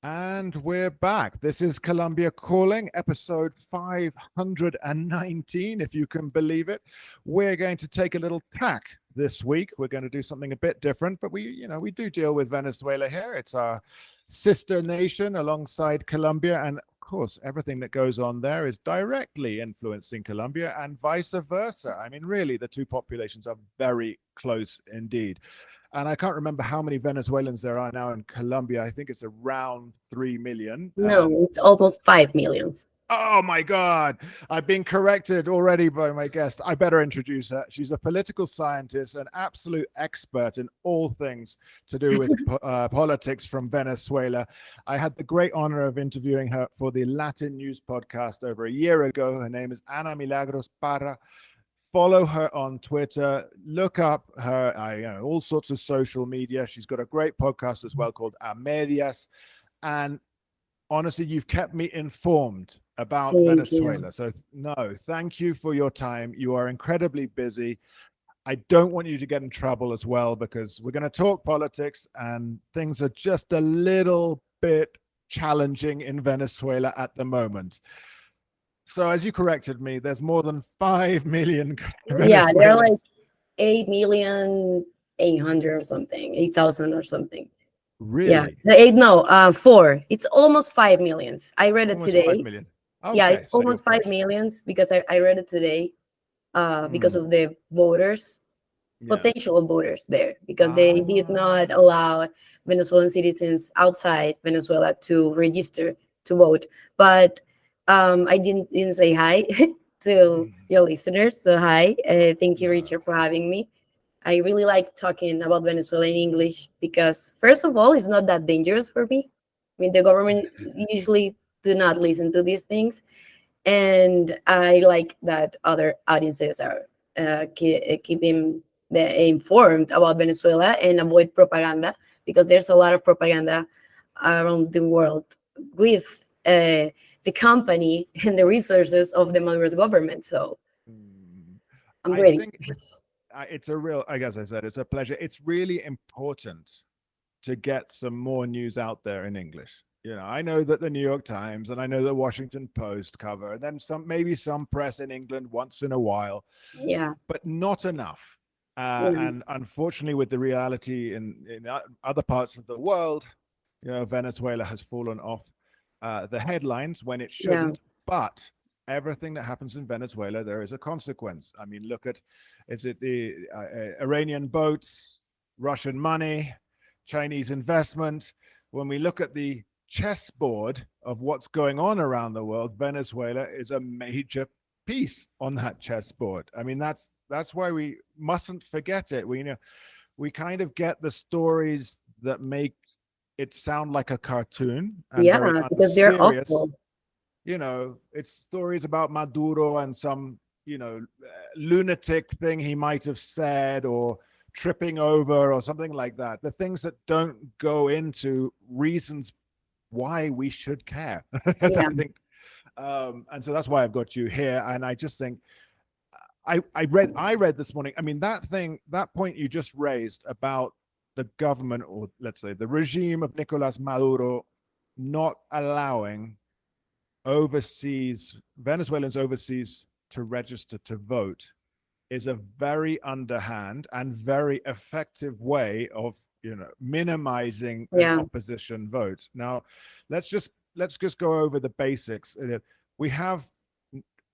And we're back. This is Colombia Calling, episode 519, if you can believe it. We're going to take a little tack this week. We're going to do something a bit different, but we do deal with Venezuela here. It's our sister nation alongside Colombia, and of course, everything that goes on there is directly influencing Colombia and vice versa. I mean, really, the two populations are very close indeed. And I can't remember how many Venezuelans there are now in Colombia. I think it's around 3 million. No, it's almost 5 million. Oh my God. I've been corrected already by my guest. I better introduce her. She's a political scientist, an absolute expert in all things to do with politics from Venezuela. I had the great honor of interviewing her for the Latin News podcast over a year ago. Her name is Ana Milagros Parra. Follow her on Twitter. Look up her all sorts of social media. She's got a great podcast as well called A Medias. And honestly, you've kept me informed about Thank Venezuela. you. So no, thank you for your time. You are incredibly busy. I don't want you to get in trouble as well, because we're going to talk politics and things are just a little bit challenging in Venezuela at the moment. So as you corrected me, there's more than 5 million Yeah, they're like Venezuelans. 8,800,000 or something, 8,000 or something. Yeah, Really? the eight, no, 4. It's almost 5 millions. I read it Almost 5 today. million. Yeah, Okay, it's so you're almost five fresh. millions because I read it today because Hmm. of the voters, Yeah. potential voters there, because they did not Ah. allow Venezuelan citizens outside Venezuela to register to vote. But I didn't say hi to your listeners. So hi, thank you, No. Richard, for having me. I really like talking about Venezuela in English because, first of all, it's not that dangerous for me. I mean, the government usually do not listen to these things, and I like that other audiences are keeping informed about Venezuela and avoid propaganda, because there's a lot of propaganda around the world with the company and the resources of the Maduro's government. So Mm. I'm I ready. think it's a real, I guess I said, it's a pleasure. It's really important to get some more news out there in English. I know that the New York Times and I know the Washington Post cover, and then maybe some press in England once in a while, Yeah, but not enough. yeah, And unfortunately, with the reality in other parts of the world, Venezuela has fallen off the headlines when it yeah, shouldn't. But everything that happens in Venezuela, there is a consequence. I mean, look at, is it the Iranian boats, Russian money, Chinese investment? When we look at the chessboard of what's going on around the world, Venezuela is a major piece on that chessboard. I mean, that's why we mustn't forget it. We kind of get the stories that make it sound like a cartoon and very yeah, because they're unserious. awful. It's stories about Maduro and some, lunatic thing he might have said, or tripping over or something like that. The things that don't go into reasons why we should care. I Yeah, think, and so that's why I've got you here. And I just think I read this morning. I mean, that point you just raised about the government, or let's say the regime of Nicolas Maduro, not allowing overseas Venezuelans overseas to register to vote, is a very underhand and very effective way of minimizing an yeah, opposition vote. Now, let's just go over the basics. We have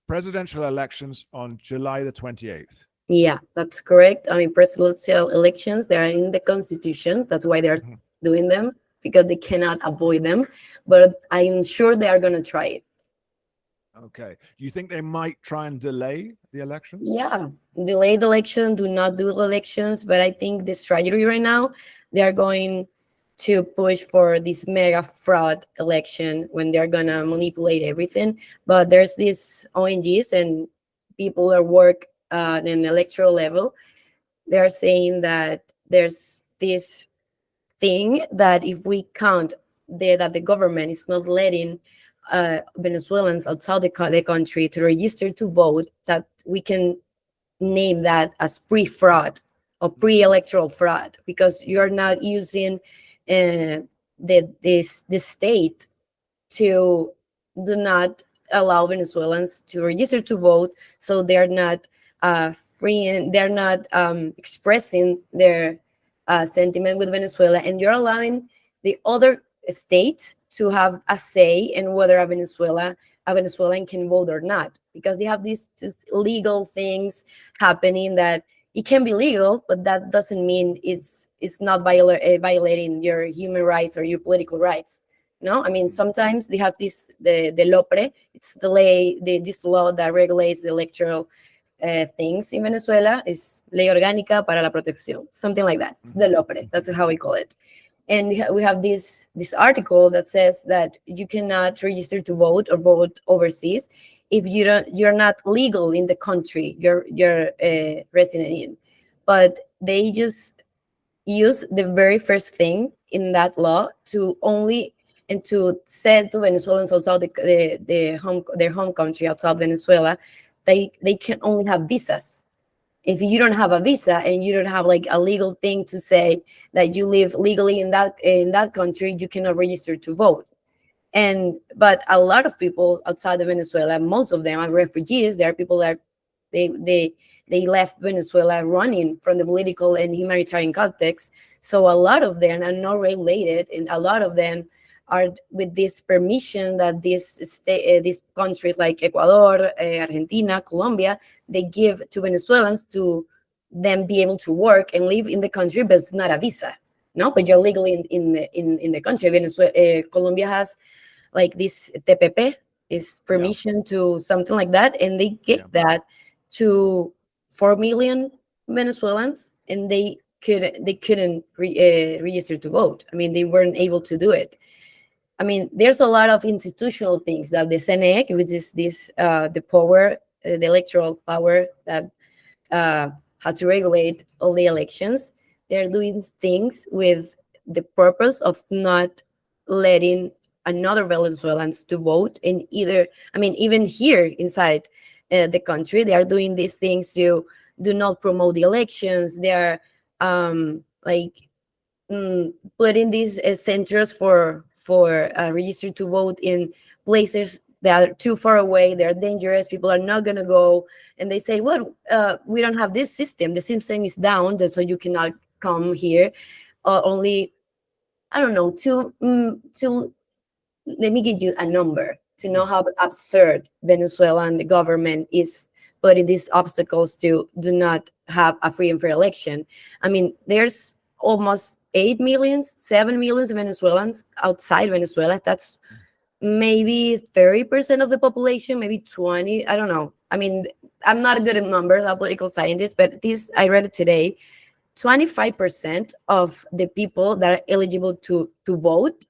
presidential elections on July the 28th. yeah. That's correct. I mean, presidential elections, they are in the constitution. That's why they're Mhm. doing them, because they cannot avoid them. But I'm sure they are going to try it. Okay. Do you think they might try and delay the elections? Yeah, delay the election, do not do the elections. But I think the strategy right now, they are going to push for this mega fraud election when they're gonna manipulate everything. But there's these ONGs and people that work at an electoral level. They are saying that there's this thing that if we count that the government is not letting Venezuelans outside the country to register to vote, that we can name that as pre-fraud or Mm. pre-electoral fraud, because you're not using the state to do not allow Venezuelans to register to vote, so they're not free and they're not expressing their sentiment with Venezuela, and you're allowing the other states to have a say in whether a Venezuelan can vote or not, because they have these legal things happening that it can be legal, but that doesn't mean it's not violating your human rights or your political rights. No, I mean, sometimes they have the LOPRE, it's this law that regulates the electoral things in Venezuela, is Ley Orgánica para la Protección, something like that. It's the LOPRE, that's how we call it. And we have this article that says that you cannot register to vote or vote overseas if you're not legal in the country you're resident in. But they just use the very first thing in that law to say to Venezuelans outside their home country, outside Venezuela, they can only have visas. If you don't have a visa and you don't have like a legal thing to say that you live legally in that country, you cannot register to vote. But a lot of people outside of Venezuela, most of them are refugees. There are people that they left Venezuela running from the political and humanitarian context. So a lot of them are not regulated, and a lot of them are with this permission that these countries like Ecuador, Argentina, Colombia, they give to Venezuelans to then be able to work and live in the country, but it's not a visa. No, but you're legally in the country. Venezuela, Colombia has like this TPP, is permission to something like that, and they gave that to 4 million Venezuelans, and they couldn't register to vote. I mean, they weren't able to do it. I mean, there's a lot of institutional things that the CNE, which is the power, the electoral power that has to regulate all the elections, they're doing things with the purpose of not letting another Venezuelans to vote in either. I mean, even here inside the country, they are doing these things to do not promote the elections. They are putting these centers for register to vote in places that are too far away. They're dangerous. People are not going to go. And they say, well, we don't have this system. The system is down, so you cannot come here. Only, I don't know, let me give you a number to know how absurd Venezuelan government is putting these obstacles to do not have a free and fair election. I mean, there's almost 8 million, 7 million Venezuelans outside Venezuela. That's maybe 30% of the population, maybe 20. I don't know. I mean, I'm not good at numbers. I'm a political scientist, but I read it today. 25% of the people that are eligible to vote,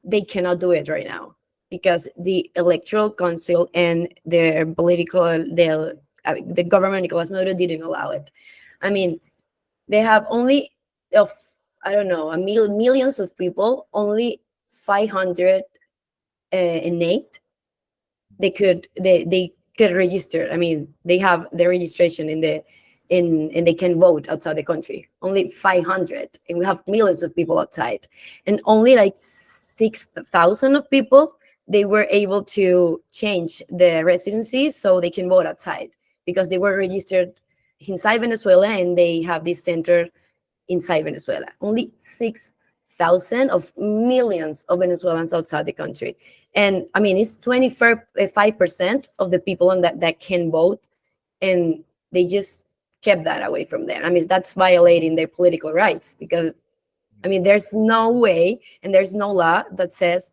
they cannot do it right now because the electoral council and their the government, Nicolas Maduro, didn't allow it. I mean, they have only millions of people, only 508 they could register. I mean, they have the registration and they can vote outside the country. Only 500, and we have millions of people outside, and only like 6,000 of people, they were able to change the residency so they can vote outside because they were registered inside Venezuela and they have this center inside Venezuela. Only 6,000 of millions of Venezuelans outside the country. And I mean, it's 25% of the people that can vote, and they just kept that away from them. I mean, that's violating their political rights because, I mean, there's no way and there's no law that says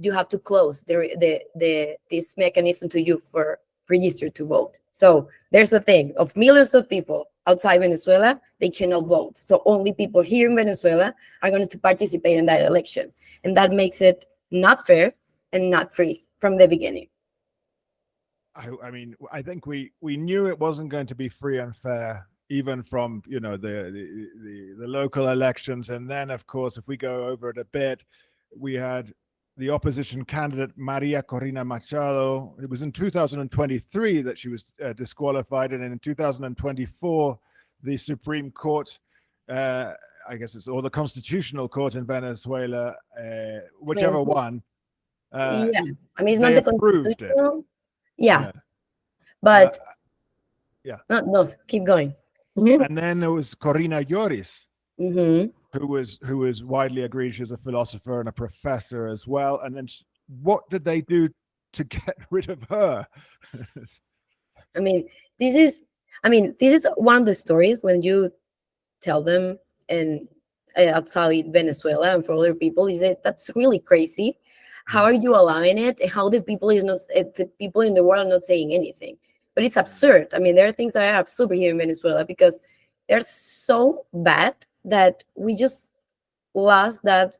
you have to close this mechanism to you for register to vote. So there's a thing of millions of people outside Venezuela, they cannot vote. So only people here in Venezuela are going to participate in that election. And that makes it not fair and not free from the beginning. I mean, I think we knew it wasn't going to be free and fair, even from, you know, the local elections. And then, of course, if we go over it a bit, we had the opposition candidate Maria Corina Machado. It was in 2023 that she was disqualified, and in 2024, the Supreme Court I guess it's or the constitutional court in Venezuela, I mean, whichever one, yeah. I mean, it's not they the approved it. constitutional. Yeah, Yeah, uh, but yeah. no, no, keep going. Hmm. And then there was Corina Yoris, Hmm. who was widely agreed. She's a philosopher and a professor as well. And then what did they do to get rid of her? I mean, this is, this is one of the stories when you tell them and outside Venezuela and for other people is that that's really crazy. How are you allowing it? And how the people is not the people in the world are not saying anything? But it's absurd. I mean, there are things that are absurd here in Venezuela because they're so bad that we just lost that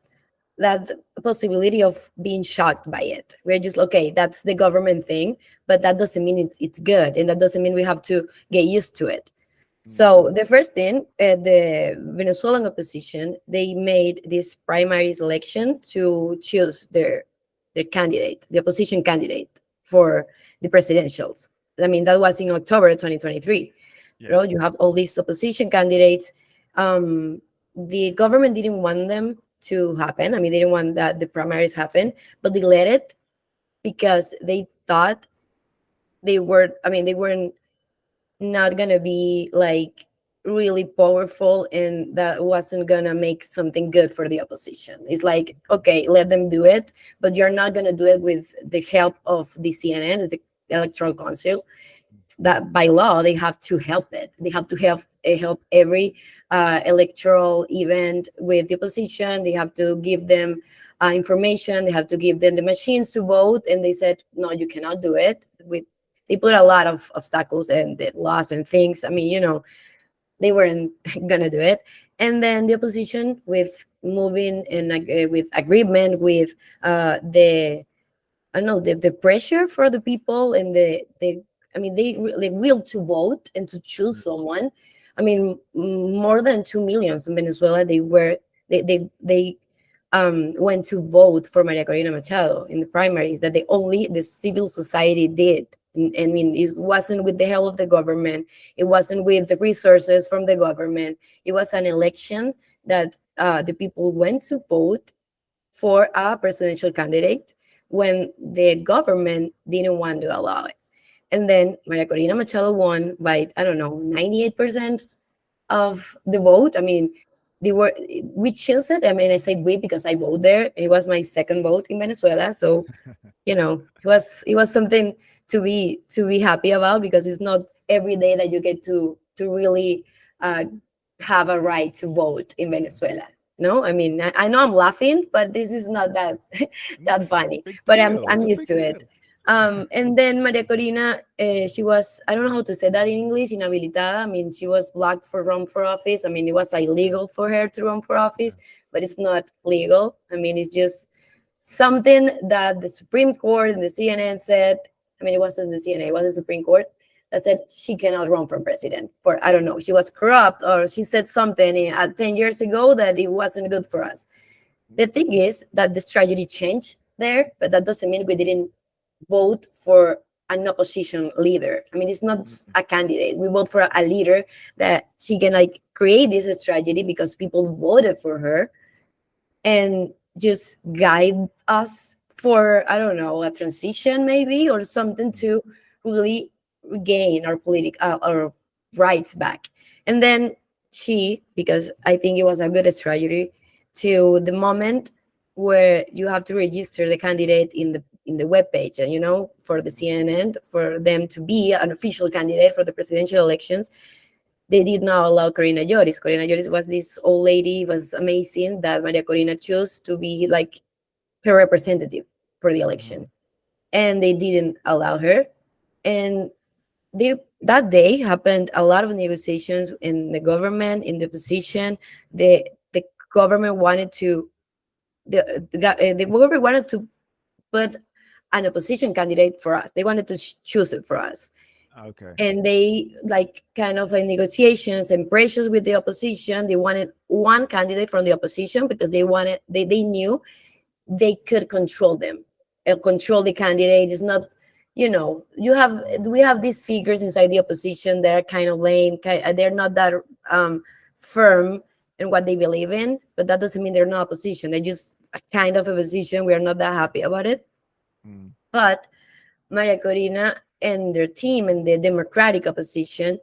possibility of being shocked by it. We're just okay, that's the government thing, but that doesn't mean it's good, and that doesn't mean we have to get used to it. So the first thing, the Venezuelan opposition, they made this primaries election to choose their candidate, the opposition candidate for the presidentials. I mean, that was in October 2023. Yeah. You know, you have all these opposition candidates. The government didn't want them to happen. I mean, they didn't want that the primaries happen, but they let it because they thought they weren't not gonna be like really powerful, and that wasn't gonna make something good for the opposition. It's like, okay, let them do it, but you're not gonna do it with the help of the CNN, the Electoral Council. That by law they have to help it. They have to help every electoral event with the opposition. They have to give them information. They have to give them the machines to vote. And they said, no, you cannot do it. They put a lot of obstacles and the laws and things. I mean, they weren't gonna do it. And then the opposition with moving and with agreement with the I don't know the pressure for the people and the I mean they will to vote and to choose someone. I mean, more than 2 million in Venezuela they went to vote for Maria Corina Machado in the primaries that the civil society did. I mean, it wasn't with the help of the government. It wasn't with the resources from the government. It was an election that the people went to vote for a presidential candidate when the government didn't want to allow it. And then Maria Corina Machado won by, I don't know, 98% of the vote. I mean, we chose it. I mean, I said we because I voted there. It was my second vote in Venezuela. So, it was something to be happy about because it's not every day that you get to really have a right to vote in Venezuela. No, I mean, I know I'm laughing, but this is not that that funny. Big But I'm deal. I'm It's a used big to it. deal. And then Maria Corina, she was, I don't know how to say that in English, inhabilitada. I mean, she was blocked for run for office. I mean, it was illegal for her to run for office, but it's not legal. I mean, it's just something that the Supreme Court and the CNN said. I mean, it wasn't the CNN, it was the Supreme Court that said she cannot run for president for, I don't know, she was corrupt or she said something 10 years ago that it wasn't good for us. The thing is that the strategy changed there, but that doesn't mean we didn't vote for an opposition leader. I mean, it's not a candidate. We vote for a leader that she can like create this strategy because people voted for her and just guide us for, I don't know, a transition maybe or something to really regain our our rights back. And then because I think it was a good strategy to the moment where you have to register the candidate in the web page, and for the CNN, for them to be an official candidate for the presidential elections, they did not allow Corina Yoris. Corina Yoris was this old lady, was amazing, that Maria Corina chose to be like her representative for the election. And they didn't allow her. And that day happened a lot of negotiations in the government, in the opposition. The government wanted to the government wanted to put an opposition candidate for us. They wanted to choose it for us. Okay. And they like kind of like negotiations and pressures with the opposition. They wanted one candidate from the opposition because they knew they could control them and control the candidate. Is not, we have these figures inside the opposition that are kind of lame. They're not that firm and what they believe in, but that doesn't mean they're not opposition. They're just a kind of opposition. We are not that happy about it. Mm. But Maria Corina and their team and the Democratic opposition,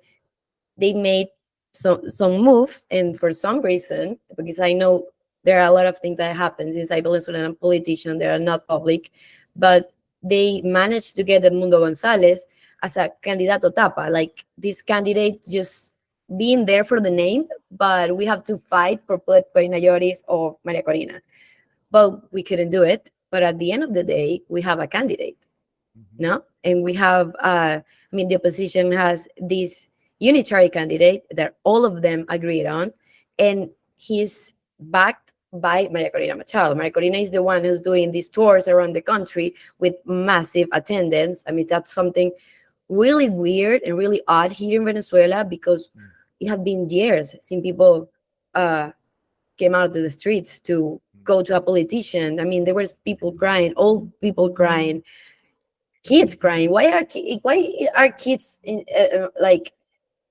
they made some moves, and for some reason, because I know there are a lot of things that happens inside Venezuelan politicians that are not public, but they managed to get Edmundo Gonzalez as a candidato tapa, like this candidate just being there for the name, but we have to fight for put Corina Lloris or Maria Corina. But we couldn't do it. But at the end of the day, we have a candidate, Mhm. no? And we have, I mean, the opposition has this unitary candidate that all of them agreed on, and he's backed by Maria Corina Machado. Maria Corina is the one who's doing these tours around the country with massive attendance. I mean, that's something really weird and really odd here in Venezuela, because Mm. it had been years since people uh, came out to the streets to Mm. go to a politician. I mean, there was people crying, old people crying, kids crying. Why are kids like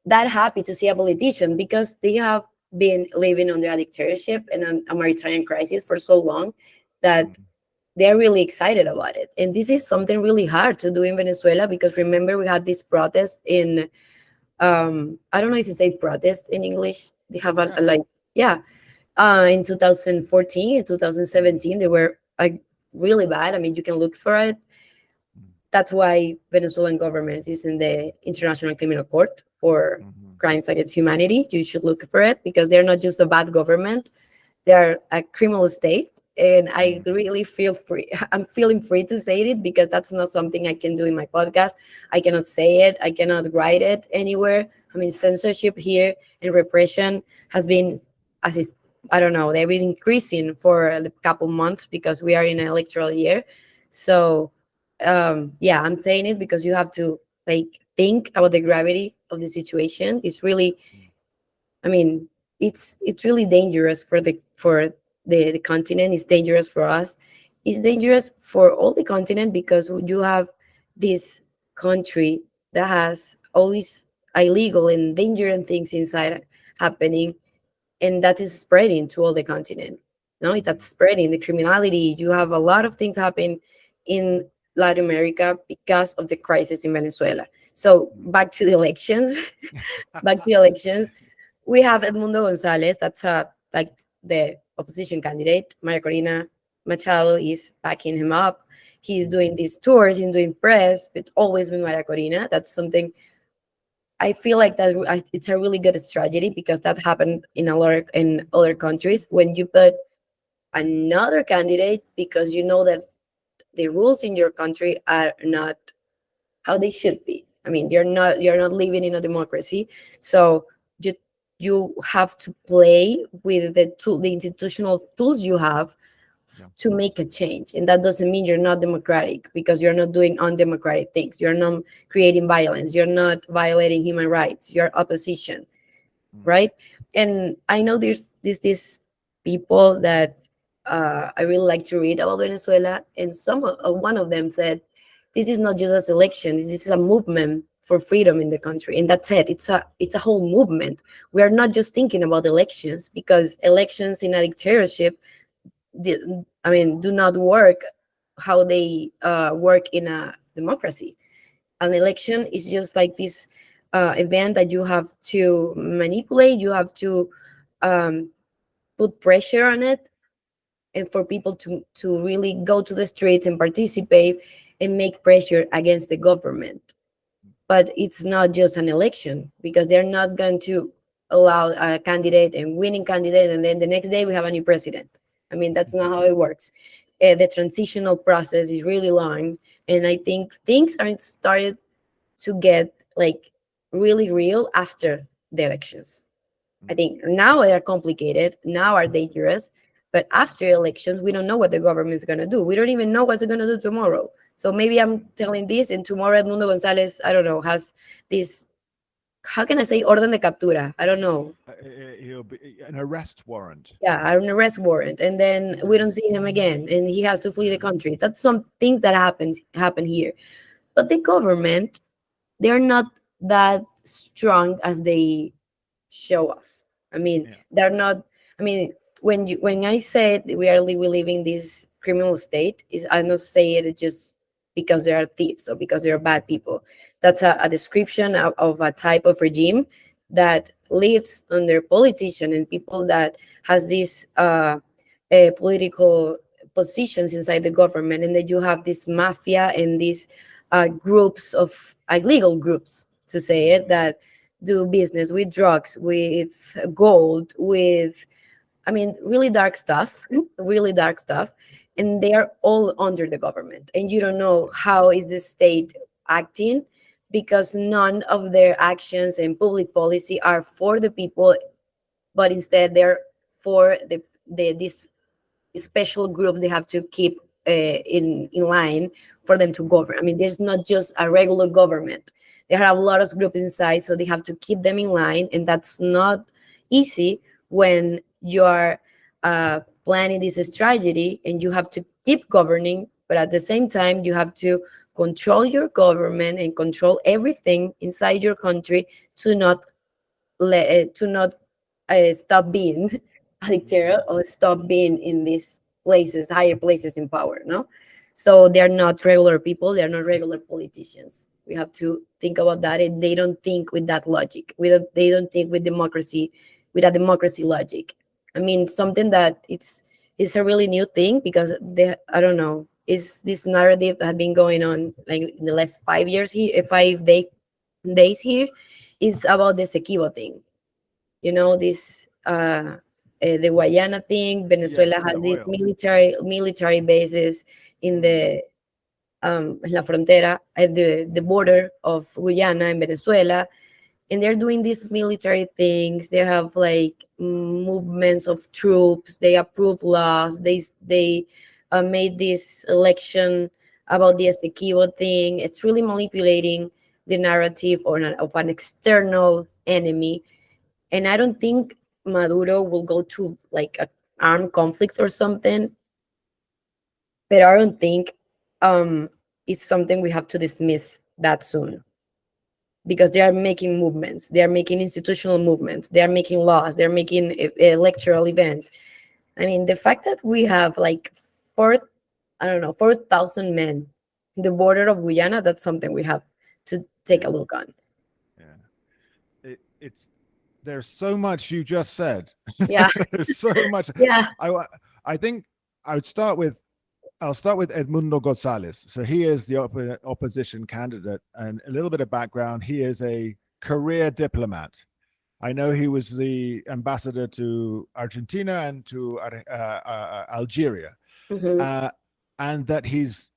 that happy to see a politician? Because they have been living under a dictatorship and a maritime crisis for so long that Mm. they're really excited about it. And this is something really hard to do in Venezuela, because remember we had this protest in I don't know if you say protest in English. They have a Yeah. like, yeah, in 2014 and Mm. 2017 they were like really bad. I mean, you can look for it. Mm. That's why Venezuelan government is in the International Criminal Court for Mhm. crimes against humanity. You should look for it, because they're not just a bad government, they're a criminal state. And I Mm. really feel free. I'm feeling free to say it, because that's not something I can do in my podcast. I cannot say it, I cannot write it anywhere. I mean, censorship here and repression has been, as is, I don't know, they've been increasing for a couple months because we are in an electoral year. So yeah, I'm saying it because you have to like think about the gravity of the situation. It's really, Mm. I mean, it's really dangerous for the continent. It's dangerous for us. It's dangerous for all the continent, because you have this country that has all these illegal and dangerous things inside happening, and that is spreading to all the continent. No, that's Mhm. spreading the criminality. You have a lot of things happen in Latin America because of the crisis in Venezuela. So Mm. back to the elections. Back to the elections, we have Edmundo Gonzalez. That's like the opposition candidate. Maria Corina Machado is backing him up. He's Mm. doing these tours, he's doing press, but always with Maria Corina. That's something I feel like it's a really good strategy, because that happened in a lot in other countries when you put another candidate, because you know that the rules in your country are not how they should be. I mean, you're not living in a democracy, so you you have to play with the institutional tools you have Yeah. to make a change, and that doesn't mean you're not democratic, because you're not doing undemocratic things. You're not creating violence. You're not violating human rights. You're opposition, Mm. right? And I know there's these people that I really like to read about Venezuela, and one of them said, "This is not just a selection. This is a movement for freedom in the country." And that's it. It's a whole movement. We are not just thinking about elections, because elections in a dictatorship, I mean, do not work how they work in a democracy. An election is just like this event that you have to manipulate. You have to um, put pressure on it, and for people to really go to the streets and participate and make pressure against the government. But it's not just an election, because they're not going to allow a candidate and winning candidate, and then the next day we have a new president. I mean, that's not how it works. The transitional process is really long, and I think things are started to get like really real after the elections. I Mm. think now they are complicated, now are dangerous, but after elections, we don't know what the government is going to do. We don't even know what they're going to do tomorrow. So maybe I'm telling this, and tomorrow Edmundo Gonzalez, I don't know, has this, how can I say, orden de captura? I don't know. He'll be an arrest warrant. Yeah, an arrest warrant, and then we don't Mm. see him again, and he has to flee the Yeah. country. That's some things that happen here. But the government, they're not that strong as they show off. I mean, Yeah. they're not. I mean, when I said we live in this criminal state, is I not say it just because they are thieves or because they are bad people. That's a description of a type of regime that lives under politician and people that has these political positions inside the government, and then you have this mafia and these groups of illegal groups, to say it, that do business with drugs, with gold, with, I mean, really dark stuff, really dark stuff, and they are all under the government, and you don't know how is the state acting, because none of their actions and public policy are for the people, but instead they're for this special groups they have to keep in line for them to govern. I mean, there's not just a regular government. They have a lot of groups inside, so they have to keep them in line, and that's not easy when you are planning this strategy and you have to keep governing, but at the same time you have to control your government and control everything inside your country to not to not stop being a dictator or stop being in these places, higher places in power. No, so they're not regular people. They're not regular politicians. We have to think about that, and they don't think with that logic. They don't think with democracy, with a democracy logic. I mean, something that it's a really new thing, because they, I don't know, is this narrative that has been going on like in the last 5 years here, 5 days here, is about the Sequibo thing. You know, this the Guayana thing. Yeah, Venezuela for has the these oil. military bases in Mm. the en la frontera at the border of Guyana and Venezuela, and they're doing these military things. They have like movements of troops. They approve laws. They made this election about the Essequibo thing. It's really manipulating the narrative of an external enemy, and I don't think Maduro will go to like a armed conflict or something, but I don't think um it's something we have to dismiss that soon, because they are making movements, they are making institutional movements, they are making laws, they're making electoral events. I mean, the fact that we have like four, I don't know, 4,000 men in the border of Guyana, that's something we have to take a Yeah, look on. yeah. It's there's so much you just said. Yeah. There's so much. Yeah. I think I would start with I'll start with Edmundo Gonzalez. So he is the opposition candidate, and a little bit of background. He is a career diplomat. I know he was the ambassador to Argentina and to Algeria, Hmm. uh, and that he's.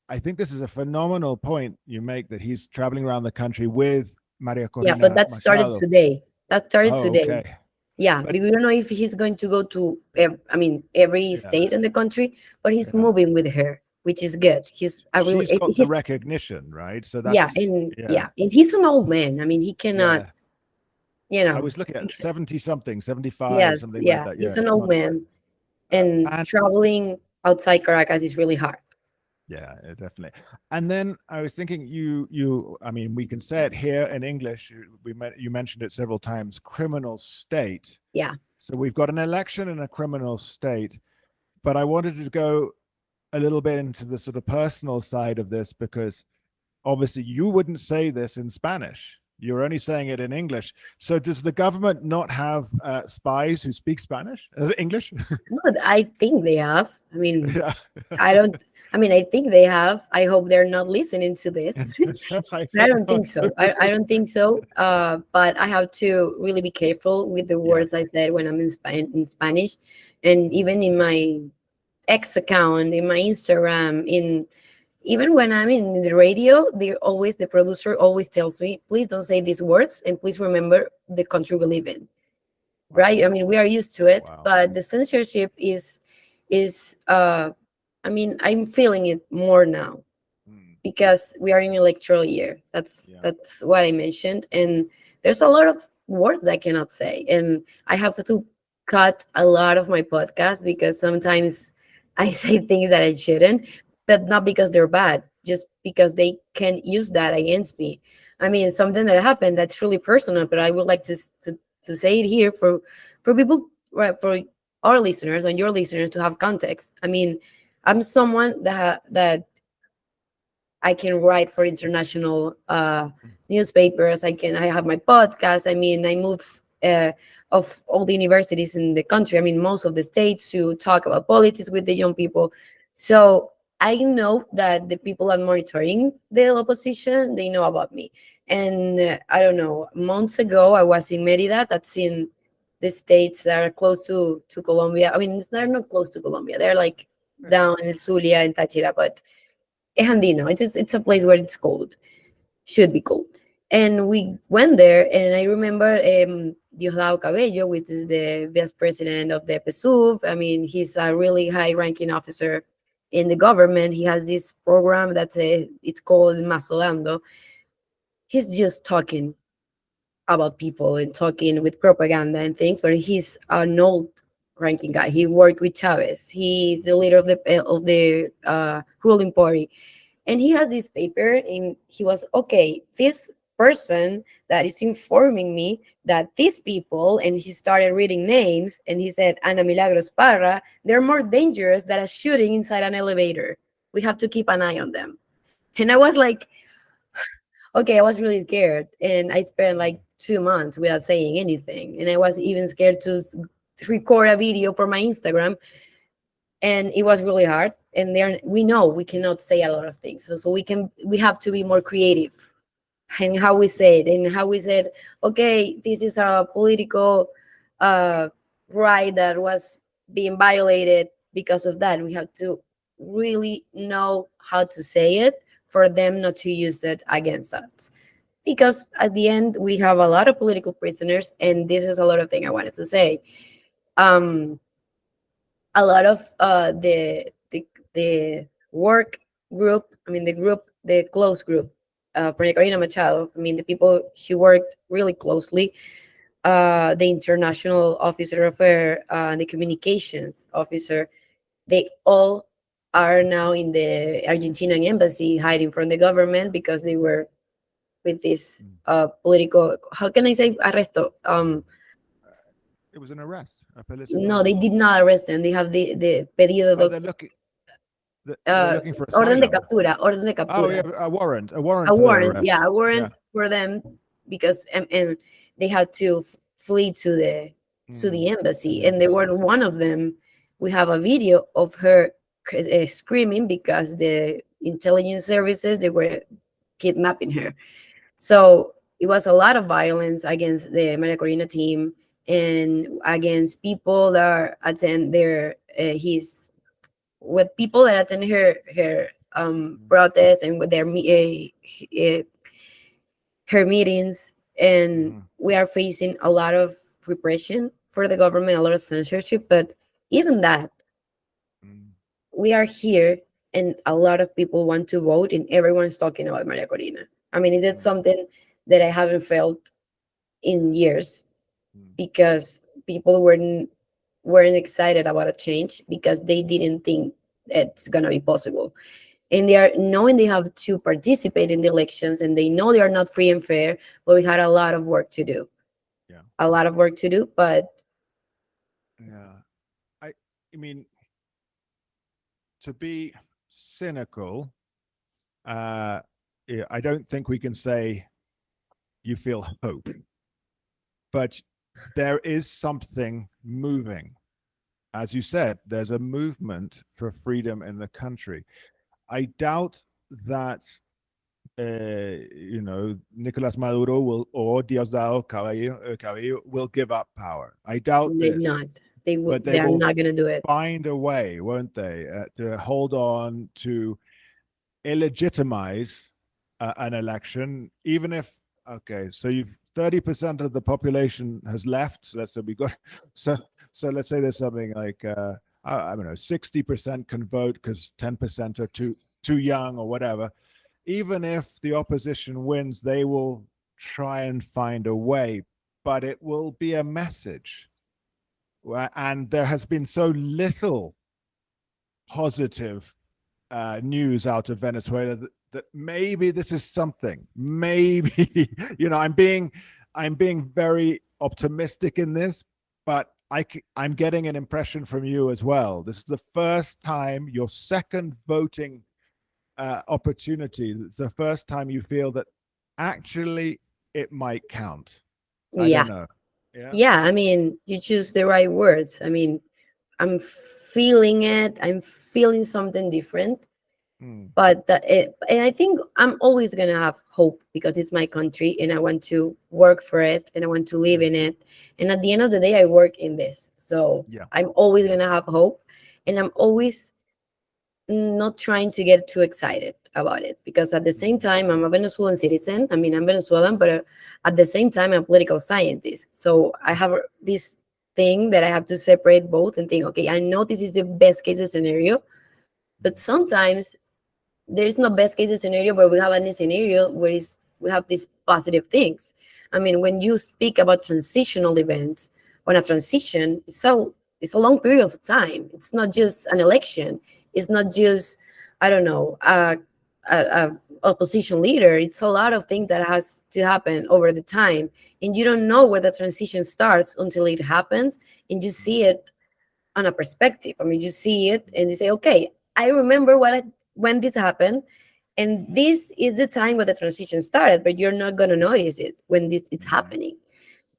I think this is a phenomenal point you make, that he's traveling around the country with Maria Yeah, but Corina that started Machado. today. That started Oh, today. okay. Yeah, But we don't know if he's going to go to, I mean, every yeah, state in the country, but he's yeah. moving with her, which is good. He's a really, She's got the he's, recognition, right? So yeah, that's and yeah, yeah, and he's an old man. I mean, he cannot, yeah. you I know, was looking at 70 something, 75, yes, something like yeah, that. he's Yeah, an it's old not man, and and traveling outside Caracas is really hard. yeah, definitely. And then I was thinking, I mean, we can say it here in English. You mentioned it several times. Criminal state. Yeah, So we've got an election in a criminal state, but I wanted to go a little bit into the sort of personal side of this, because obviously you wouldn't say this in Spanish. You're only saying it in English. So does the government not have spies who speak Spanish, English? but I think they have. I mean, Yeah. I don't. I mean, I think they have. I hope they're not listening to this. I I don't know. think so. I don't think so. But I have to really be careful with the Yeah. words I said when I'm in Spanish, and even in my X account, in my Instagram, in even when I'm in the radio, the producer always tells me, please don't say these words, and please remember the country we live in. Wow. Right? I mean, we are used to it, Wow. but the censorship is. I mean, I'm feeling it more now Mm, because we are in electoral year. That's yeah. that's what I mentioned, and there's a lot of words I cannot say, and I have to cut a lot of my podcast because sometimes I say things that I shouldn't, but not because they're bad, just because they can use that against me. I mean, something that happened that's really personal, but I would like to say it here for people right, for our listeners and your listeners to have context. I mean, I'm someone that I can write for international newspapers. I have my podcast. I mean, I move of all the universities in the country. I mean, most of the states to talk about politics with the young people. So I know that the people are monitoring the opposition. They know about me. And I don't know. Months ago, I was in Merida. That's in the states that are close to Colombia. I mean, they're not close to Colombia. They're like down in Zulia and Táchira, but es andino. It's a place where it's cold, should be cold. And we went there, and I remember Diosdado Cabello, which is the vice president of the PSUV. I mean, he's a really high-ranking officer in the government. He has this program it's called Masodando. He's just talking about people and talking with propaganda and things, but he's an old ranking guy. He worked with Chavez. He's the leader of the ruling party, and he has this paper, and he was okay, this person that is informing me that these people, and he started reading names, and he said Ana Milagros Parra, they're more dangerous than a shooting inside an elevator. We have to keep an eye on them. And I was like, okay, I was really scared, and I spent like 2 months without saying anything, and I was even scared to record a video for my Instagram, and it was really hard. And there, we know we cannot say a lot of things, so we have to be more creative in how we say it, and how we said, okay, this is a political uh right that was being violated. Because of that, we have to really know how to say it for them not to use it against us, because at the end we have a lot of political prisoners. And this is a lot of thing I wanted to say. um a lot of the work group, I mean, the close group for Karina Machado, I mean, the people she worked really closely, the international officer of her, the communications officer, they all are now in the Argentinian embassy hiding from the government because they were with this political, how can I say, arresto. It was an arrest, a No, they political. did not arrest them. They have the pedido Oh, de they're looking for orden de asylum. captura, orden de Oh yeah, captura, a warrant a for their warrant, yeah, arrest. a Yeah. warrant for them, because and they had to flee to the To the embassy, and they embassy. were one of them. We have a video of her screaming because the intelligence services, they were kidnapping her. So it was a lot of violence against the Maria Corina team and against people that attend their his with people that attend her protests, and with her meetings. And Mm-hmm. we are facing a lot of repression for the government, a lot of censorship. But even that, Mm-hmm. we are here, and a lot of people want to vote, and everyone's talking about Maria Corina. I mean, it is something that I haven't felt in years, because people weren't excited about a change, because they didn't think it's gonna be possible. And they are knowing they have to participate in the elections, and they know they are not free and fair. But we had a lot of work to do, Yeah. a lot of work to do. But Yeah. I mean, to be cynical, yeah, I don't think we can say you feel hope, but there is something moving. As you said, there's a movement for freedom in the country. I doubt that Nicolas Maduro will, or Diosdado Cabello will give up power. I doubt they this, not, but they they are will not gonna do it. find a way, won't they, to hold on, to illegitimize an election, even if, okay, so you've 30% of the population has left. So let's say we got so let's say there's something like I don't know, 60% can vote because 10% are too young or whatever. Even if the opposition wins, they will try and find a way, but it will be a message. And there has been so little positive news out of Venezuela that maybe this is something. Maybe I'm being very optimistic in this, but I'm getting an impression from you as well. This is the first time, your second voting opportunity. It's the first time you feel that actually it might count. I Yeah. don't know. Yeah. Yeah, I mean, you choose the right words. I mean, I'm feeling it. I'm feeling something different. Mm, And I think I'm always gonna have hope because it's my country, and I want to work for it, and I want to live mm, in it. And at the end of the day, I work in this, so yeah. I'm always Yeah. gonna have hope, and I'm always not trying to get too excited about it, because at the same Mm, time, I'm a Venezuelan citizen. I mean, I'm Venezuelan, but at the same time, I'm a political scientist. So I have this thing that I have to separate both and think, okay, I know this is the best case scenario, but mm, sometimes there is no best case scenario, but we have any scenario where we have these positive things. I mean, when you speak about transitional events, on a transition, it's a long period of time. It's not just an election. It's not just, I don't know, a opposition leader. It's a lot of things that has to happen over the time, and you don't know where the transition starts until it happens, and you mm, see it on a perspective. I mean, you see it and you say, okay, I remember when this happened, and this is the time where the transition started, but you're not gonna notice it when this it's mm, happening.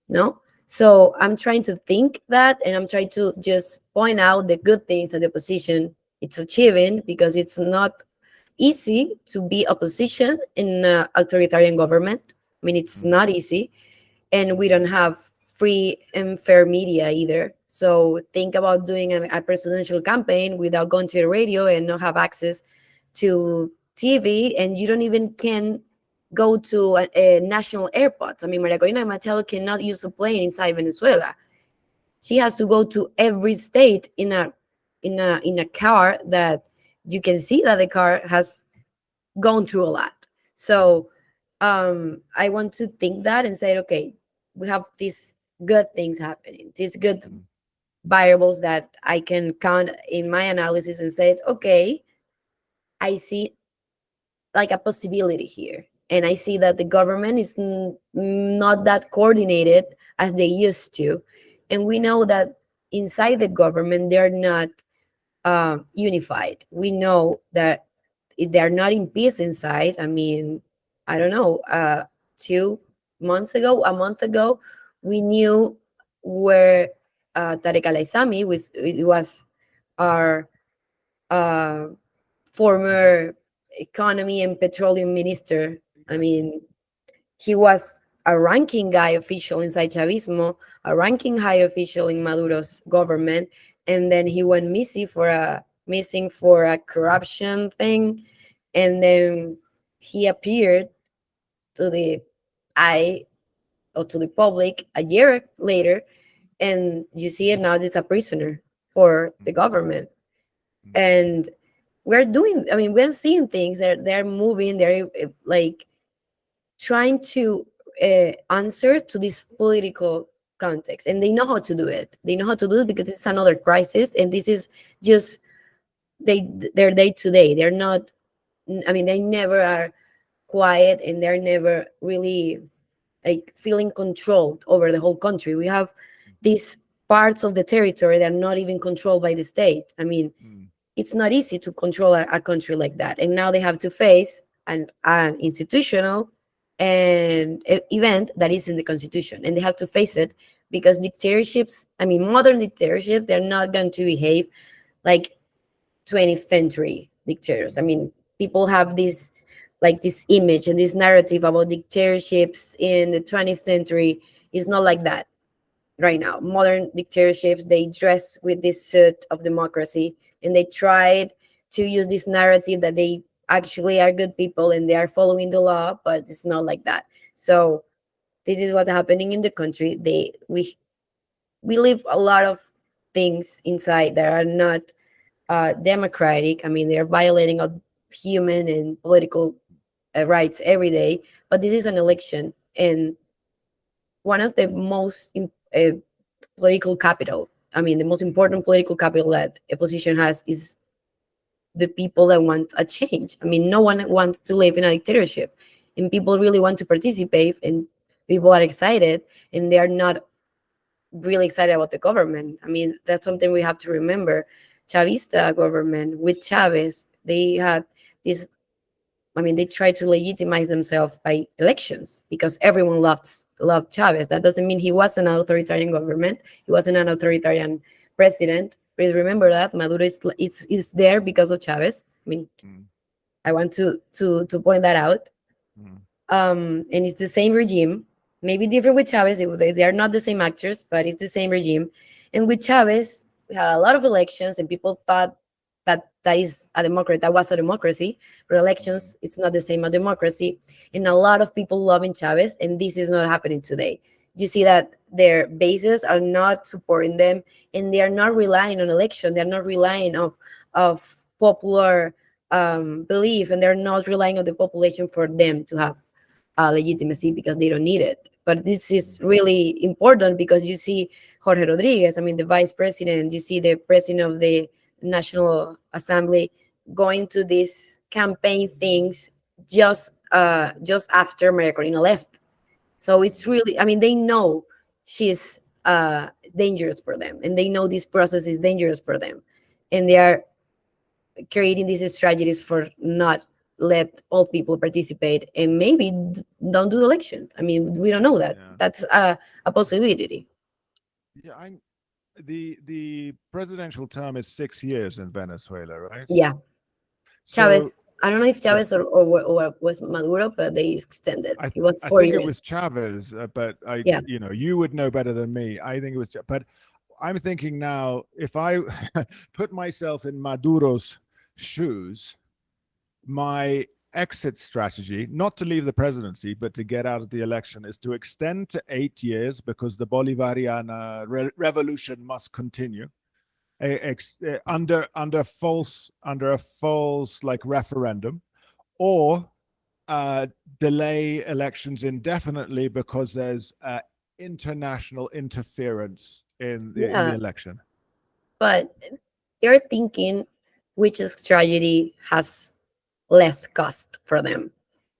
No. So I'm trying to think that, and I'm trying to just point out the good things that the opposition it's achieving, because it's not easy to be opposition in an authoritarian government. I mean, it's mm, not easy, and we don't have free and fair media either. So think about doing a presidential campaign without going to the radio and not have access to TV, and you don't even can go to a national airports. I mean, Maria Corina Machado cannot use a plane inside Venezuela. She has to go to every state in a car that you can see that the car has gone through a lot. So I want to think that and say, okay, we have these good things happening, these good mm, variables that I can count in my analysis and say, okay, I see like a possibility here. And I see that the government is not that coordinated as they used to. And we know that inside the government, they're not unified. We know that they're not in peace inside. I mean, I don't know, 2 months ago, a month ago, we knew where Tarek Al Aissami was our uh, former economy and petroleum minister. I mean, he was a ranking high official inside Chavismo, a ranking high official in Maduro's government, and then he went missing for a corruption thing, and then he appeared to the eye or to the public a year later, and you see it now. He's a prisoner for the mm, government, mm, and we're doing. I mean, we're seeing things. They're moving. They're like trying to answer to this political context, and they know how to do it. They know how to do it because it's another crisis, and this is just their day to day. They're not. I mean, they never are quiet, and they're never really like feeling controlled over the whole country. We have these parts of the territory that are not even controlled by the state. I mean, mm, it's not easy to control a country like that, and now they have to face an institutional and event that is in the constitution, and they have to face it because dictatorships, I mean, modern dictatorships, they're not going to behave like 20th century dictators. I mm, mean, people have this like this image and this narrative about dictatorships in the 20th century is not like that right now. Modern dictatorships, they dress with this suit of democracy, and they tried to use this narrative that they actually are good people and they are following the law, but it's not like that. So this is what's happening in the country. We live a lot of things inside that are not democratic. I mean, they're violating of human and political rights every day. But this is an election, and one of the most political capital. I mean, the most important political capital that a position has is the people that want a change. I mean, no one wants to live in a dictatorship, and people really want to participate, and people are excited, and they are not really excited about the government. I mean, that's something we have to remember. Chavista government with Chavez, they had this. I mean, they tried to legitimize themselves by elections because everyone loved Chavez. That doesn't mean he was an authoritarian government. He wasn't an authoritarian president. Please remember that Maduro is there because of Chavez. I mean, Mm, I want to point that out. mm, And it's the same regime, maybe different with Chavez. They are not the same actors, but it's the same regime. And with Chavez, we had a lot of elections, and people thought that is a democracy. That was a democracy, but mm, elections, it's not the same as democracy. And a lot of people loving Chavez, and this is not happening today. You see that their bases are not supporting them, and they are not relying on election. They are not relying of popular belief, and they're not relying on the population for them to have legitimacy because they don't need it. But this is mm, really important because you see Jorge Rodriguez, I mean, the vice president, you see the president of the National Assembly going to these campaign things just after Maria Corina left. So it's mm, really, I mean, they know she's dangerous for them, and they know this process is dangerous for them, and they are creating these strategies for not let all people participate and maybe don't do elections. I mean, we don't know that. yeah. That's a possibility. Yeah, the presidential term is 6 years in Venezuela, right? Yeah, So Chavez. I don't know if yeah, Chavez or was Maduro, but they extended. I It was I four think it years. was Chavez, but Yeah, you would know better than me. I think it was, but I'm thinking now, if I put myself in Maduro's shoes, my exit strategy, not to leave the presidency, but to get out of the election, is to extend to 8 years because the Bolivarian revolution must continue under a false like referendum, or delay elections indefinitely because there's international interference in the yeah, election. but they're thinking which strategy has less cost for them.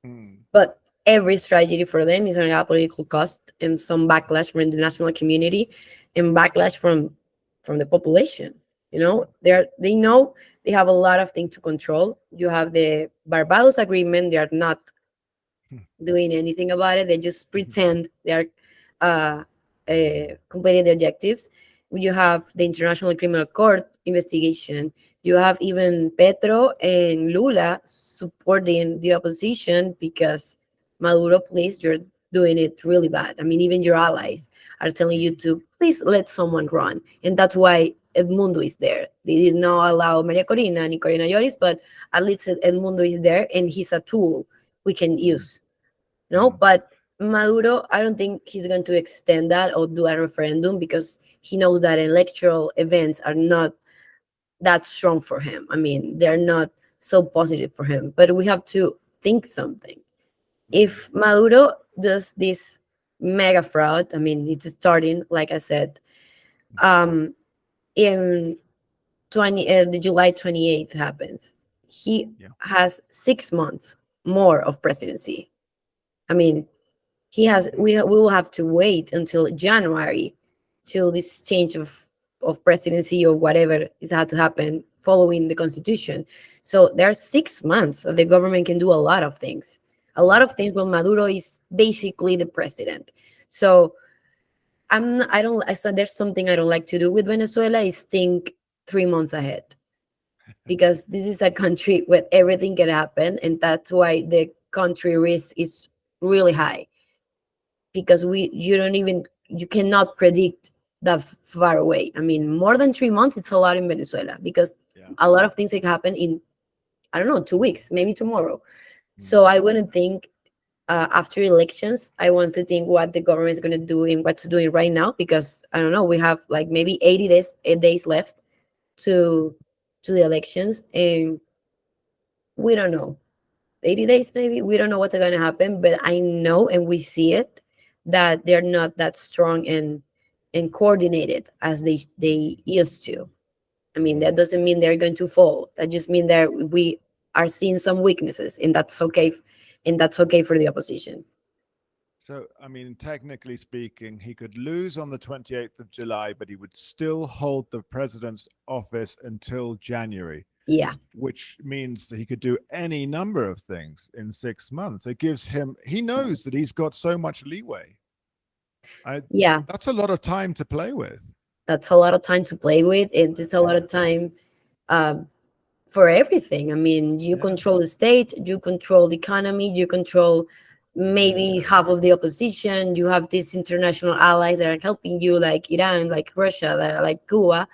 Mm, But every strategy for them is going to have political cost and some backlash from the national community and backlash from the population. You know, they know they have a lot of things to control. You have the Barbados Agreement. They are not doing anything about it. They just pretend they're uh, completing the objectives. You have the International Criminal Court investigation. You have even Petro and Lula supporting the opposition because Maduro, please, you're doing it really bad. I mean, even your allies are telling you to please let someone run. And that's why Edmundo is there. They did not allow Maria Corina and Corina Lloris, but at least Edmundo is there and he's a tool we can mm, use. No, mm, but Maduro, I don't think he's going to extend that or do a referendum because he knows that electoral events are not that strong for him. I mean, they're not so positive for him. But we have to think something. mm, If Maduro does this mega fraud, I mean, it's starting, like I said, um, in the July 28th happens. He yeah. has 6 months more of presidency. I mean, he has Mhm, we will have to wait until January till this change of presidency or whatever is had to happen following the constitution. So there are 6 months that the government can do a lot of things. A lot mm, of things when Maduro is basically the president. So I don't I so there's something I don't like to do with Venezuela is think 3 months ahead because this is a country where everything can happen and that's why the country risk is really high because you don't even you cannot predict that far away. I mean, more than 3 months, it's a lot in Venezuela because yeah. a lot of things can happen in I don't know 2 weeks, maybe tomorrow. So Mm, I wouldn't think after elections. I want to think what the government is going to do and what's doing right now because I don't know. We have like maybe 80 days 8 days left to the elections, and we don't know 80 days maybe we don't know what's going to happen, but I know and we see it that they're not that strong and coordinated as they used to. I mean, that mm. doesn't mean they're going to fall. That just means that we are seeing some weaknesses, and that's okay. And that's okay for the opposition. So, I mean, technically speaking, he could lose on the 28th of July, but he would still hold the president's office until January, Yeah, which means that he could do any number of things in 6 months. It gives him, he knows that he's got so much leeway. I, yeah, that's a lot of time to play with. that's a lot of time to play with. It's a lot Yeah. of time um, for everything. I mean, you Yeah. control the state, you control the economy, you control maybe half of the opposition. You have these international allies that are helping you, like Iran, like Russia, like Cuba.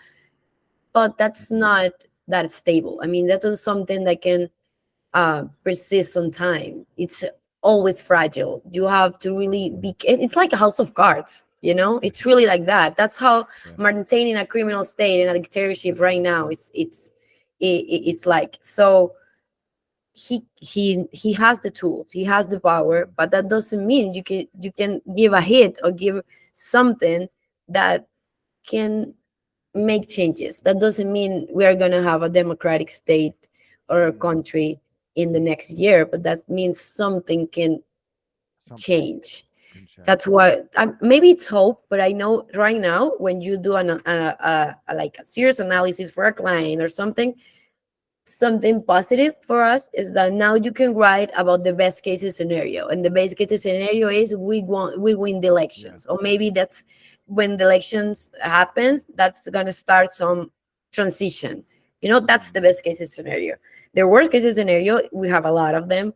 But that's not that stable. I mean, that is something that can persist on time. It's always fragile. You have to really be. It's like a house of cards. You know, it's really like that. That's how Yeah. maintaining a criminal state and a dictatorship right now. It's like so. He has the tools. He has the power, but that doesn't mean you can give a hit or give something that can make changes. That doesn't mean we are going to have a democratic state or a Mm. country in the next year, but that means something can Something change. can change. That's why maybe it's hope, but I know right now when you do like a serious analysis for a client or something positive for us is that now you can write about the best case scenario, and the best case scenario is we win the Yeah. elections, or maybe that's when the elections happens, that's going to start some transition. That's Mm. the best case scenario. The worst case scenario, we have a lot of them,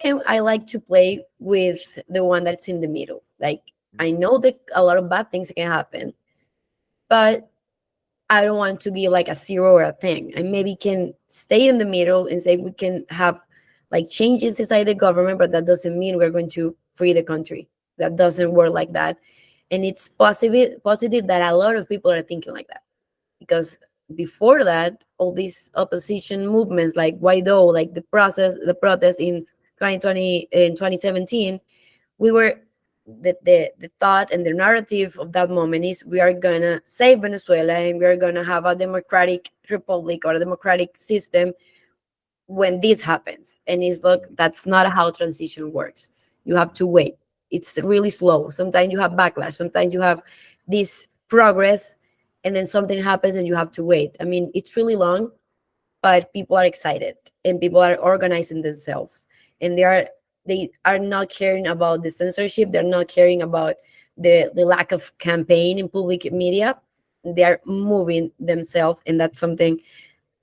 and I like to play with the one that's in the middle. Like, I Yeah. know that a lot of bad things can happen, but I don't want to be like a zero or a thing. I maybe can stay in the middle and say we can have like changes inside the government, but that doesn't mean we're going to free the country. That doesn't work like that. And it's positive that a lot of people are thinking like that. Because before that, all these opposition movements like Guaido, like the protest in 2020 in 2017, we were the thought and the narrative of that moment is we are gonna save Venezuela and we are gonna have a democratic republic or a democratic system when this happens. And it's like Mm. that's not how transition works. You have to wait. It's really slow. Sometimes you have backlash. Sometimes you have this progress, and then something happens and you have to wait. I mean, it's really long, but people are excited and people are organizing themselves, and they are not caring about the censorship. They're not caring about the lack of campaign in public media. They are moving themselves, and that's something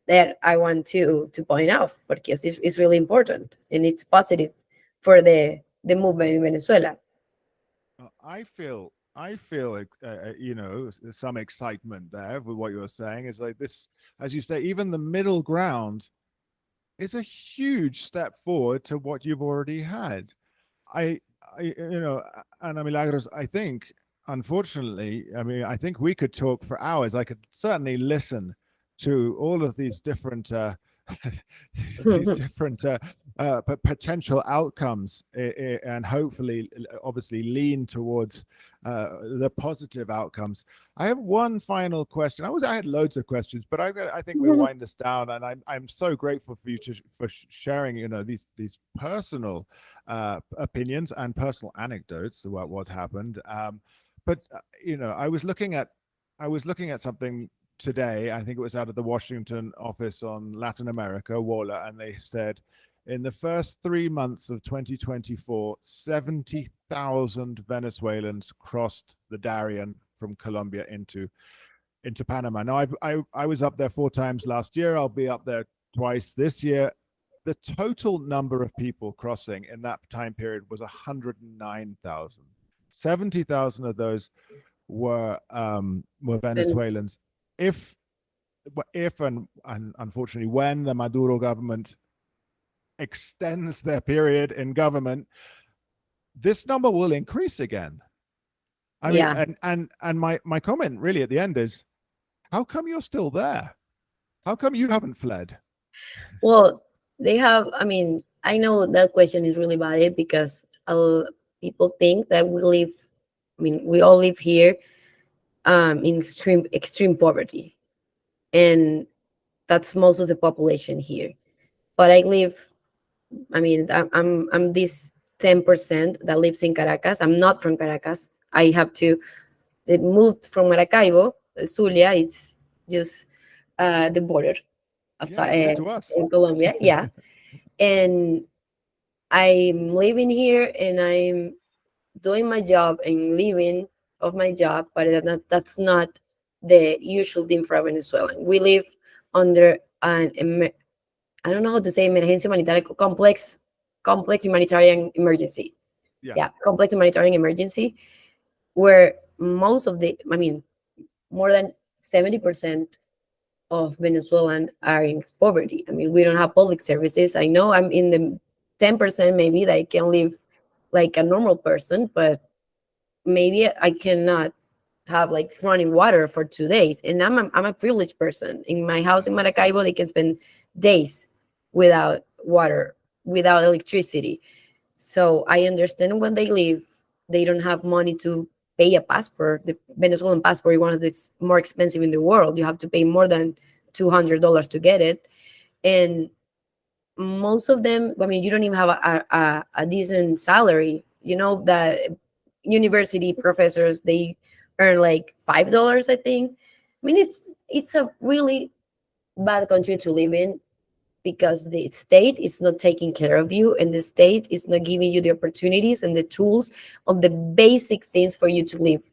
that I want to point out because it's really important and it's positive for the movement in Venezuela. I feel some excitement there with what you're saying. Is like this, as you say, even the middle ground is a huge step forward to what you've already had. Ana Milagros, I think, unfortunately, I mean, I think we could talk for hours. I could certainly listen to all of these different these different potential outcomes, and hopefully, obviously, lean towards the positive outcomes. I have one final question. I had loads of questions, but I think we'll wind this down. And I'm so grateful for you for sharing, these personal opinions and personal anecdotes about what happened. But I was looking at something today. I think it was out of the Washington office on Latin America, WOLA, and they said in the first 3 months of 2024, 70,000 Venezuelans crossed the Darien from Colombia into Panama. Now, I was up there 4 times last year. I'll be up there twice this year. The total number of people crossing in that time period was 109,000. 70,000 of those were And Venezuelans. If and unfortunately when the Maduro government extends their period in government, this number will increase again. I mean, yeah, and my comment really at the end is, how come you're still there? How come you haven't fled? well, they have. I mean, I know that question is really valid because people think that we live. I mean, we all live here in extreme poverty, and that's most of the population here. But I live. I mean, I'm this 10% that lives in Caracas. I'm not from Caracas. I have to, they moved from Maracaibo, Zulia. It's just the border of Yeah, it's near to us. in Colombia. Yeah. And I'm living here and I'm doing my job and living of my job, but that's not the usual thing for a Venezuelan. We live under I don't know how to say emergencia humanitaria, complex humanitarian emergency. Yeah. Yeah, complex humanitarian emergency, where most of the, I mean, more than 70% of Venezuelan are in poverty. I mean, we don't have public services. I know I'm in the 10% maybe that I can live like a normal person, but maybe I cannot have like running water for 2 days. And I'm a privileged person. In my house in Maracaibo, they can spend days without water, without electricity. So I understand when they leave, they don't have money to pay a passport. The Venezuelan passport is one of the more expensive in the world. You have to pay more than $200 to get it. And most of them, I mean, you don't even have a decent salary. You know, that university professors, they earn like $5, I think. I mean, it's a really bad country to live in because the state is not taking care of you and the state is not giving you the opportunities and the tools of the basic things for you to live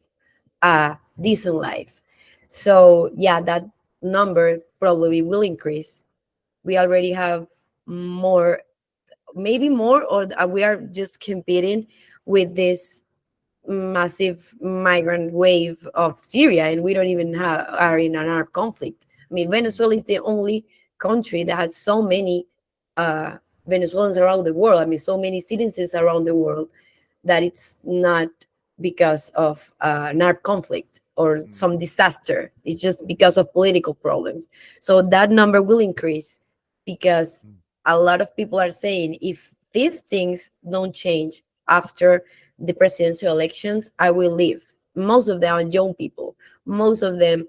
a decent life. So yeah, that number probably will increase. We already have more, maybe more, or we are just competing with this massive migrant wave of Syria, and we don't even are in an armed conflict. I mean, Mm, Venezuela is the only country that has so many uh, Venezuelans around the world. I mean, so many citizens around the world that it's not because of an armed conflict or mm, some disaster. It's just because of political problems. So that number will increase because mm, a lot of people are saying if these things don't change after the presidential elections, I will leave. Most of them are young people. Most of them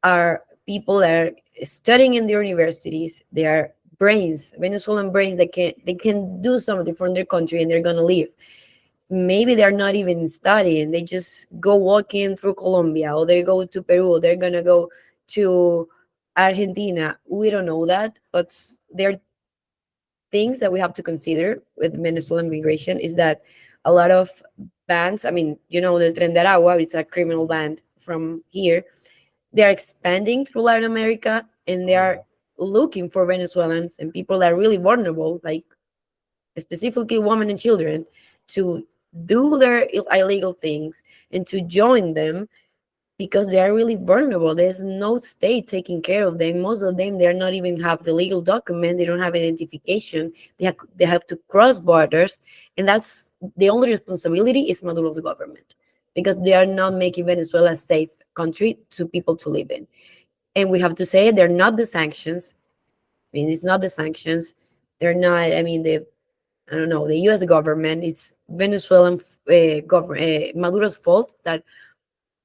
are people that are studying in the universities. They are brains, Venezuelan brains that can do something from their country and they're gonna leave. Maybe they're not even studying. They just go walking through Colombia or they go to Peru. They're gonna go to Argentina. We don't know that, but there are things that we have to consider with Venezuelan migration is that a lot of bands, I mean, you know, the Tren de Aragua, it's a criminal mm. band from here. They are expanding through Latin America and they Oh, are yeah. looking for Venezuelans and people that are really vulnerable, like specifically women and children, to do their illegal things and to join them because they are really vulnerable. There's no state taking care of them. Most of them, they're not even have the legal document. They don't have identification. They have to cross borders, and that's the only responsibility is Maduro's government because they are not making Venezuela a safe country to people to live in. And we have to say they're not the sanctions. I mean, it's not the sanctions. They're not. I mean, the I don't know the U.S. government. It's Venezuelan government, Maduro's fault that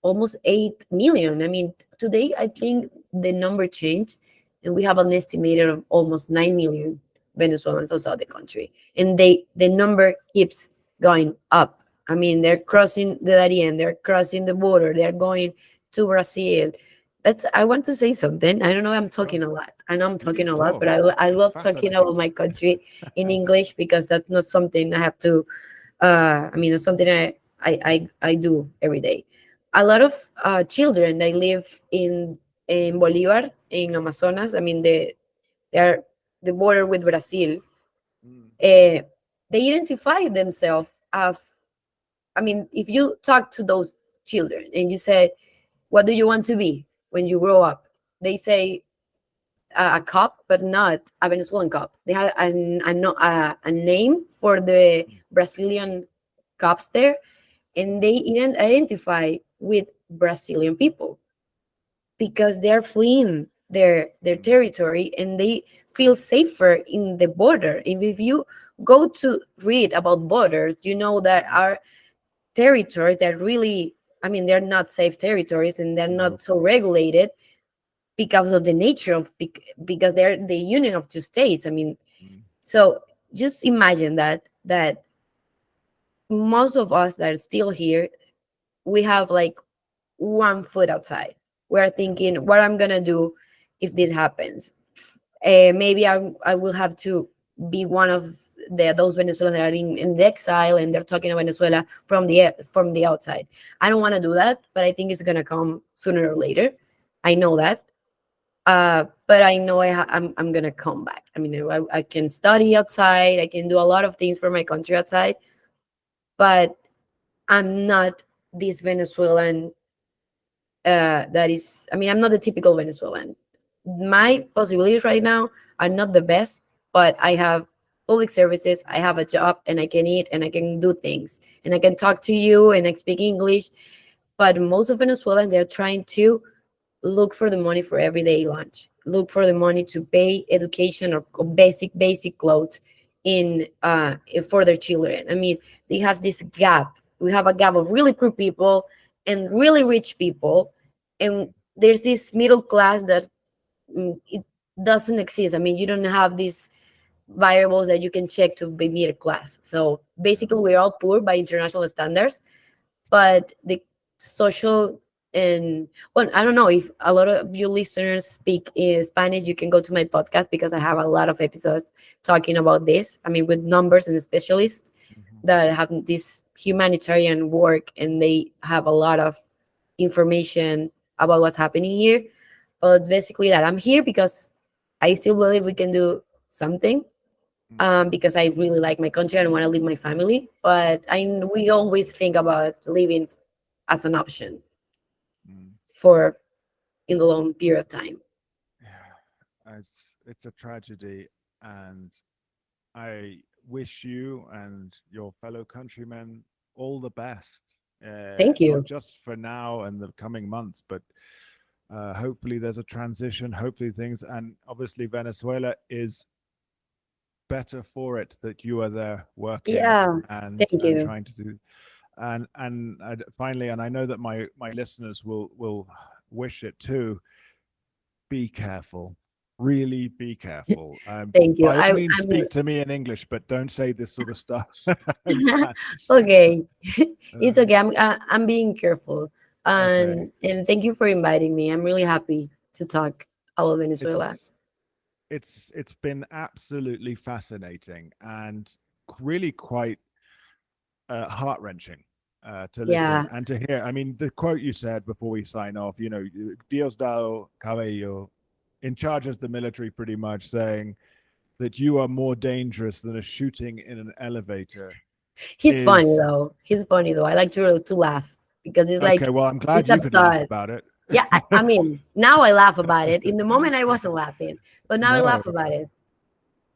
almost 8 million. I mean, today I think the number changed and we have an estimated of almost 9 million Venezuelans outside the country. And the number keeps going up. I mean, they're crossing the Darien, they're crossing the border, they're going to Brazil. That's, I want to say something. I don't know, I'm talking Sure. a lot. I know I'm talking Please a lot, but talk. I It's love talking fascinating. about my country in English because that's not something I have to I mean, it's something I do every day. A lot of children they live in Bolivar in Amazonas. I mean, they're the border with Brazil. Mm, Uh, they identify themselves as. I mean, if you talk to those children and you say, "What do you want to be when you grow up?" They say a cop, but not a Venezuelan cop. They have a name for the mm, Brazilian cops there, and they identify with Brazilian people because they're fleeing their mm, territory and they feel safer in the border. If you go to read about borders, you know that mm. our territories that really, I mean, they're not safe territories and they're No. not so regulated because of the nature of because they're the union of two states. I mean, Mm, so just imagine that most of us that are still here, we have like one foot outside. We're thinking what I'm gonna do if this happens. Maybe I will have to be one of those Venezuelans that are in the exile and they're talking to Venezuela from the outside. I don't want to do that, but I think it's gonna come sooner or later. I know that, but I know I'm gonna come back. I mean, I can study outside. I can do a lot of things for my country outside, but I'm not this Venezuelan that is, I mean, I'm not the typical Venezuelan. My possibilities right now are not the best, but I have public services, I have a job, and I can eat and I can do things and I can talk to you and I speak English. But most of Venezuelans, they're trying to look for the money for everyday lunch, look for the money to pay education or basic clothes in for their children. I mean, they have this gap. We have a gap of really poor people and really rich people, and there's this middle class that it doesn't exist. I mean, you don't have these variables that you can check to be middle class. So basically, we're all poor by international standards, but the social and, well, I don't know if a lot of you listeners speak in Spanish. You can go to my podcast because I have a lot of episodes talking about this. I mean, with numbers and specialists Mhm. that have this humanitarian work and they have a lot of information about what's happening here. But basically, that I'm here because I still believe we can do something, Mm, because I really like my country and want to leave my family. But we always think about leaving as an option mm. for in the long period of time. Yeah, it's a tragedy, and I wish you and your fellow countrymen all the best. Thank Not you. just for now and the coming months, but hopefully there's a transition. Hopefully things, and obviously Venezuela is better for it that you are there working Yeah. Thank and you. trying to do. Finally, and I know that my listeners will wish it too. Be careful. Really be careful. Thank you. By all means, I'm speak to me in English, but don't say this sort of stuff in Spanish. okay. It's Uh, okay. I'm being careful. okay, And thank you for inviting me. I'm really happy to talk about Venezuela. it's it's been absolutely fascinating and really quite heart wrenching to listen Yeah. and to hear. I mean, the quote you said before we sign off, you know, Diosdado Cabello, in charge as the military, pretty much saying that you are more dangerous than a shooting in an elevator He's funny is though. He's funny though. I like to laugh because it's like okay. Well, I'm glad it's you could laugh absurd. about it. Yeah, I mean, now I laugh about it. In the moment, I wasn't laughing, but now I No. laugh about it.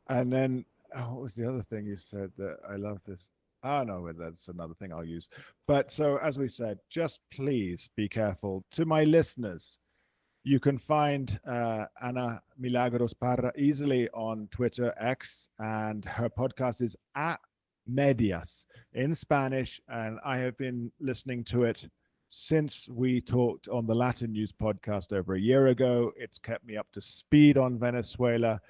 And then, oh, what was the other thing you said that I love this? Oh, no, well, that's another thing I'll use. But so, as we said, just please be careful. To my listeners, you can find Ana Milagros Parra easily on Twitter, X, and her podcast is at Medias in Spanish. And I have been listening to it since we talked on the Latin News podcast over a year ago. It's kept me up to speed on Venezuela.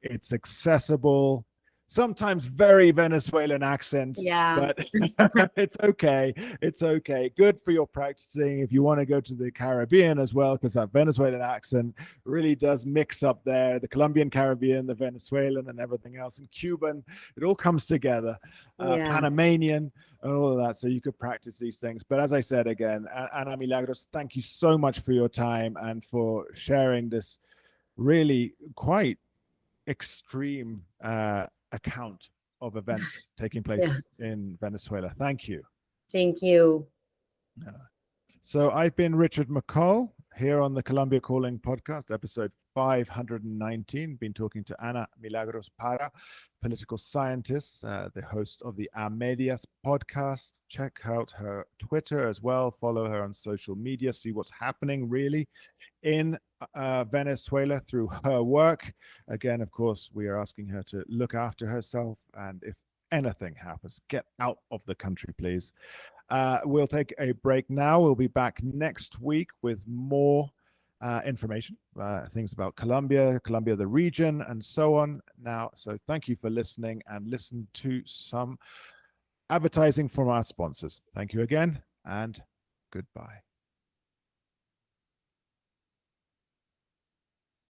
It's accessible, sometimes very Venezuelan accents, Yeah, but it's okay. It's okay. Good for your practicing if you want to go to the Caribbean as well, because that Venezuelan accent really does mix up there. The Colombian Caribbean, the Venezuelan, and everything else, and Cuban. It all comes together. yeah. Panamanian and all of that. So you could practice these things. But as I said again, Ana Milagros, thank you so much for your time and for sharing this really quite extreme account of events taking Yeah. place in Venezuela. Thank you. Thank you. Uh, So I've been Richard McColl here on the Colombia Calling podcast, episode 519. Been talking to Ana Milagros Parra, political scientist, the host of the A Medias podcast. Check out her Twitter as well. Follow her on social media. See what's happening really in Venezuela through her work. Again, of course, we are asking her to look after herself. And if anything happens, get out of the country, please. We'll take a break now. We'll be back next week with more information, things about Colombia, the region, and so on. Now, so thank you for listening and listen to some advertising from our sponsors. Thank you again, and goodbye.